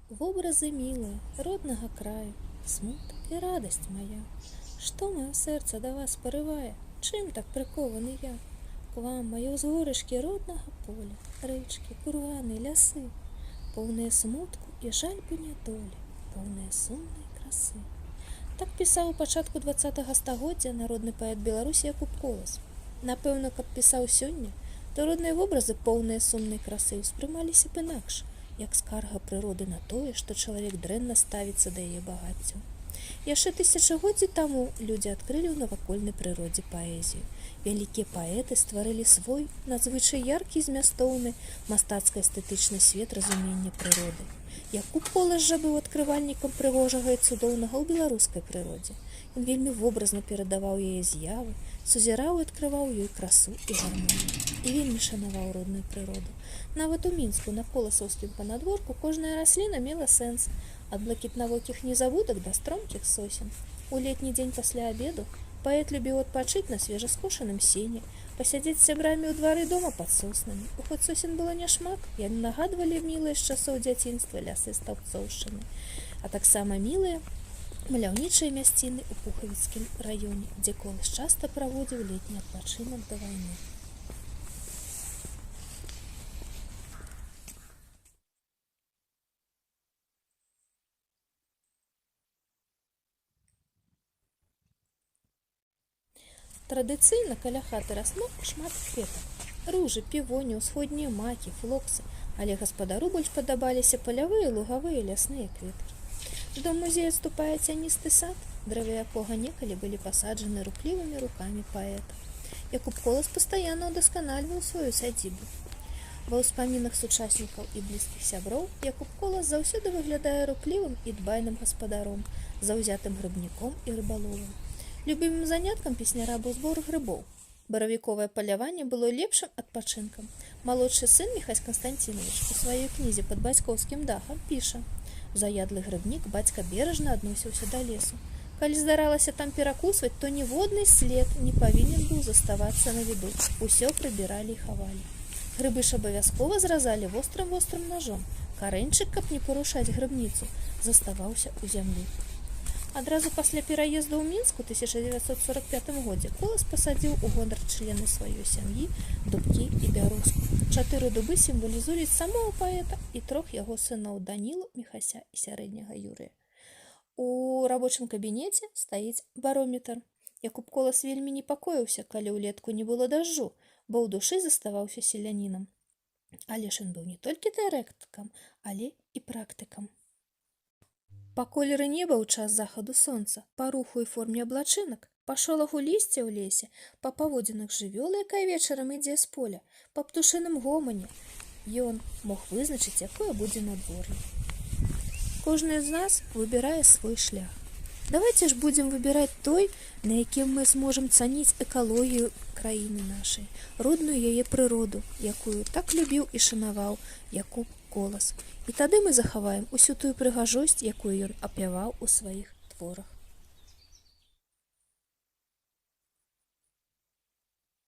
вобразы милые родного краю, смуток и радость моя. Что мое сердце до вас порывае, чым так прыкованы я? К вам мае ўзгорышкі роднага поля, рэчкі, курганы, лясы, поўныя смутку і жальбы нядолі, поўныя сумнай красы. Так пісаў у пачатку 20-го стагоддзя народны паэт Беларусі Якуб Колас. Напэўна, каб пісаў сёння, то родныя вобразы, поўныя сумнай красы, успрымаліся б інакш, як скарга прыроды на тое, што чалавек дрэнна ставіцца да яе багаццяў. Яшчэ тысячагоддзі таму людзі адкрылі ў навакольнай прыродзе паэзію. Вялікія паэты стварылі свой надзвычай яркі і змястоўны мастацка-эстэтычны свет разумення прыроды. Якуб Колас жа быў адкрывальнікам прыгожага і цудоўнага ў беларускай прыродзе. Ён вельмі вобразна перадаваў яе з'явы, сузіраў і адкрываў ёй красу і гармонію. І вельмі шанаваў родную прыроду. Нават у Мінску на коласаўскім панадворку кожная расліна мела сэнс, ад блакітнавокіх незавудак да стромкіх сосен. У летні дзень пасля абеду паэт любіў адпачыць на свежаскошаным сене, пасядзець з сябрамі ў двары дома пад соснамі. Хоць сосен было няшмат, яны нагадвалі мілыя з часоў дзяцінства лясы стаўбцоўшчыны, а таксама мілыя маляўнічыя мясціны ў Пухавіцкім раёне, дзе Колас часта праводзіў летні адпачынак да вайны. Традыцыйна каля хаты расло шмат кветак. Ружы, півоні, усходнія макі, флоксы, але гаспадару больш падабаліся палявыя, лугавыя, лясныя кветкі. До музея ступае цяністы сад, дрэвы якога некалі былі пасаджаны руплівымі рукамі паэта. Якуб Колас пастаянна ўдасканальваў сваю сядзібу. Ва ўспамінах сучаснікаў і блізкіх сяброў Якуб Колас заўсёды выглядае руплівым і дбайным гаспадаром, заўзятым грыбніком і рыбаловам. Любімым заняткам песняра быў збор грыбоў. Баравіковае паляванне было лепшым адпачынкам. Малодшы сын Міхась Канстанціновіч у сваёй кнізе «Пад бацькоўскім дахам» піша: «Заядлы грыбнік бацька бережна адносіўся да лесу. Калі здаралася там перакусваць, то ніводны след не павінен быў заставацца на віду. Усё прыбіралі і хавалі. Грыбы ж абавязкова зразалі вострым нажом. Карэньчык, каб не парушаць грыбніцу, заставаўся ў зямлі». Адразу пасля пераезду ў Мінск у 1945 годзе Колас пасадзіў у гонар члены сваёй сям'і дубкі і бярозку. 4 дубы сімвалізуюць самого паэта і 3 яго сыноў Данілу, Міхася і сярэдняга Юрыя. У рабочым кабінеце стаіць барометр. Якуб Колас вельмі непакоіўся, калі ўлетку не было дажджу, бо ў душы заставаўся селянінам. Але ж ён быў не толькі тэарэтыкам, але і практыкам. Па колеры неба ў час захаду сонца, па руху і форме аблачынак, па шолагу лісця ў лесе, па паводзінах жывёлы, якая вечарам ідзе з поля, па птушыным гомане, ён мог вызначыць, якое будзе надвор'е. Кожны з нас выбірае свой шлях. Давайце ж будзем выбіраць той, на якім мы зможам цаніць экалогію краіны нашай, родную яе прыроду, якую так любіў і шанаваў Якуб Колас. І тады мы захаваем усю тую прыгажосць, якую ён апяваў у сваіх творах.